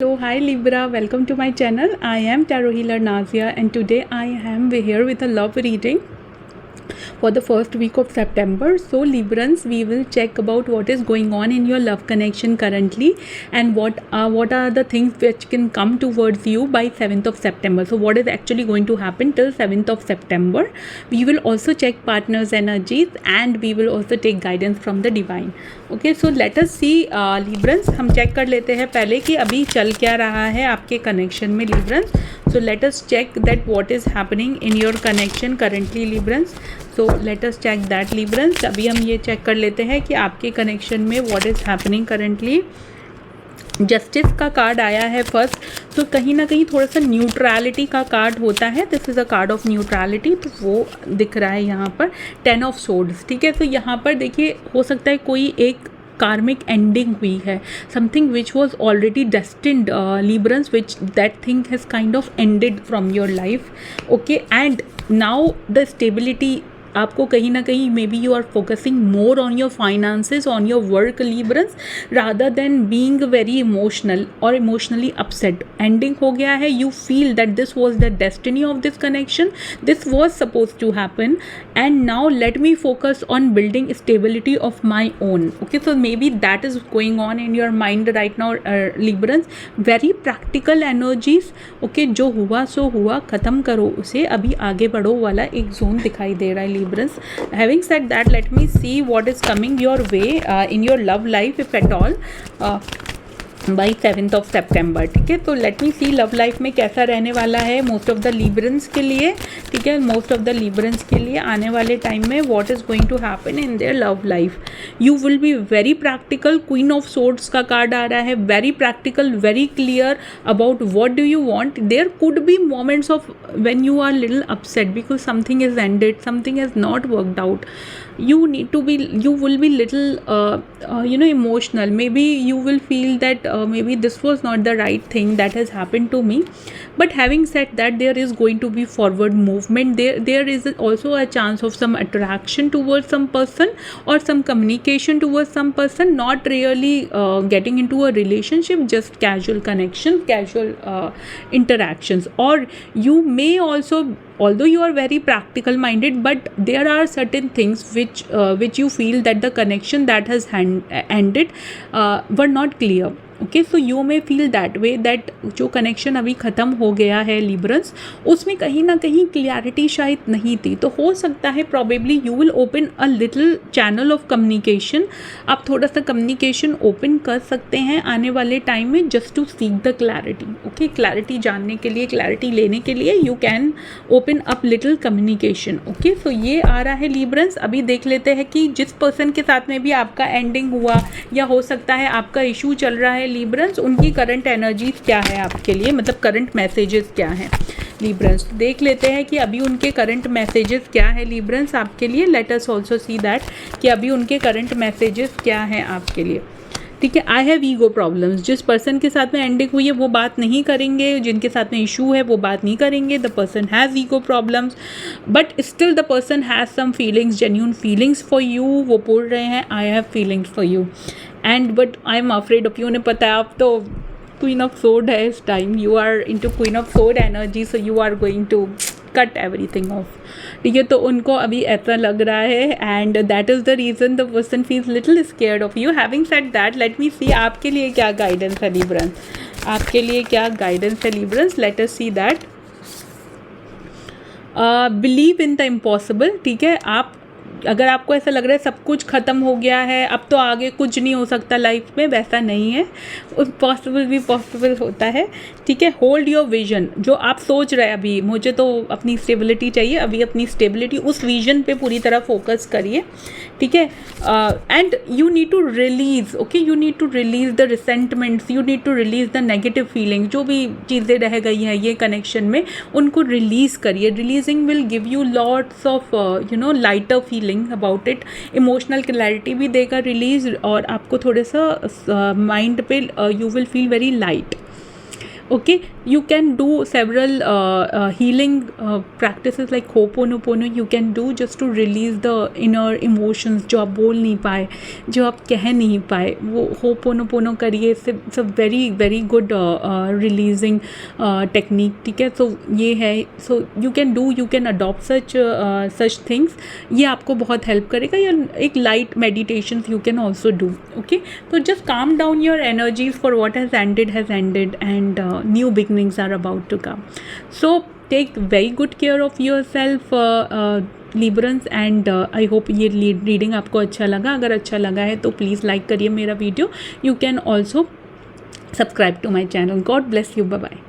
Hello, hi Libra, welcome to my channel. I am Tarot Healer Nazia and today I am here with a love reading for the first week of September. So Librans, we will check about what is going on in your love connection currently and what are the things which can come towards you by 7th of September. So what is actually going to happen till 7th of September. We will also check partners energies and we will also take guidance from the divine. Okay, so let us see Librans, हम check कर लेते हैं पहले कि अभी चल क्या रहा है आपके कनेक्शन में Librans. So let us check that what is happening in your connection currently Librans. So let us check that Librans. अभी हम ये चेक कर लेते हैं कि आपके कनेक्शन में what is happening currently. Justice का कार्ड आया है फर्स्ट, तो कहीं ना कहीं थोड़ा सा न्यूट्रलिटी का कार्ड होता है. This is a card of neutrality, तो वो दिख रहा है यहाँ पर 10 ऑफ सोर्ड्स. ठीक है, तो यहाँ पर देखिए हो सकता है कोई एक कार्मिक एंडिंग हुई है, something which was already destined Librans, which that thing has kind of ended from your life. Okay, and now the stability आपको कहीं ना कहीं maybe you are focusing more on your finances, on your work Librans, rather than being very emotional और emotionally upset. Ending हो गया है. You feel that this was the destiny of this connection, this was suppose to happen and now let me focus on building stability of my own. Okay, so may be that is going on in your mind right now Librans. Very practical energies. Okay, जो हुआ सो हुआ, ख़त्म करो उसे, अभी आगे बढ़ो वाला एक जोन दिखाई दे रहा है Librans. Having said that, let me see what is coming your way in your love life if at all by 7th of September. ठीक है, तो let me see love life में कैसा रहने वाला है most of the Librans के लिए. ठीक है, most of the Librans के लिए आने वाले टाइम में what is going to happen in their love life. You will be very practical. Queen of Swords का कार्ड आ रहा है. Very practical, very clear about what do you want. There could be moments of when you are little upset because something is ended, something has not worked out. You will be little emotional. Maybe you will feel that maybe this was not the right thing that has happened to me. But having said that, there is going to be forward movement. There is also a chance of some attraction towards some person or some communication towards some person. Not really getting into a relationship, just casual connection, casual interactions. Or you may also, although you are very practical minded, but there are certain things which you feel that the connection that has ended were not clear. Okay, so you may feel that way that जो connection अभी ख़त्म हो गया है Librans, उसमें कहीं ना कहीं क्लियरिटी शायद नहीं थी. तो हो सकता है probably you will open a little channel of communication. आप थोड़ा सा कम्युनिकेशन ओपन कर सकते हैं आने वाले टाइम में just to seek the clarity. Okay, clarity जानने के लिए, क्लैरिटी लेने के लिए you can open up little communication. Okay, so ये आ रहा है Librans. अभी देख लेते हैं कि जिस पर्सन के साथ में भी आपका एंडिंग हुआ या हो सकता है आपका इशू चल रहा है Librans, उनकी करंट एनर्जीज क्या है आपके लिए, मतलब करंट मैसेजेस क्या हैं Librans. देख लेते हैं कि अभी उनके करंट मैसेजेस क्या है Librans आपके लिए. Let us also see that कि अभी उनके करंट मैसेजेस क्या हैं आपके लिए. ठीक है, आई हैव ईगो प्रॉब्लम्स. जिस पर्सन के साथ में एंडिंग हुई है वो बात नहीं करेंगे, जिनके साथ में इशू है वो बात नहीं करेंगे. The person has ego problems but still the person has some feelings, genuine feelings for you. वो बोल रहे हैं I have feelings for you and but I am afraid of you. उन्हें पता है आप तो क्वीन ऑफ सोर्ड है इस time. You are into queen of sword energy, so you are going to cut everything off. ठीक है, तो उनको अभी ऐसा लग रहा है and that is the reason the person feels little scared of you. Having said that, let me see आपके लिए क्या गाइडेंस है Librans. आपके लिए क्या गाइडेंस है Librans. Let us see that. Believe in the impossible. ठीक है, आप अगर आपको ऐसा लग रहा है सब कुछ ख़त्म हो गया है, अब तो आगे कुछ नहीं हो सकता लाइफ में, वैसा नहीं है. पॉसिबल भी पॉसिबल होता है. ठीक है, होल्ड योर विजन. जो आप सोच रहे हैं अभी, मुझे तो अपनी स्टेबिलिटी चाहिए, अभी अपनी स्टेबिलिटी, उस विजन पे पूरी तरह फोकस करिए. ठीक है, and you need to release. Okay, you need to release the resentments, you need to release the negative feeling. जो भी चीज़ें रह गई हैं ये कनेक्शन में, उनको रिलीज़ करिए. Releasing will give you lots of lighter feeling about it. Emotional clarity भी देगा रिलीज और आपको थोड़ा सा माइंड पे you will feel very light. Okay, you can do several healing practices like Ho'oponopono you can do just to release the inner emotions जो आप बोल नहीं पाए, जो आप कह नहीं पाए, वो Ho'oponopono करिए. It's a very very good releasing technique. ठीक है, तो ये है. So you can adopt such things. ये आपको बहुत हेल्प करेगा. या एक light meditation you can also do. Okay, तो just calm down your energies for what has ended and new beginnings are about to come. So take very good care of yourself, Librans, and I hope ये reading आपको अच्छा लगा. अगर अच्छा लगा है तो प्लीज़ लाइक करिए मेरा video. You can also subscribe to my channel. God bless you. Bye bye.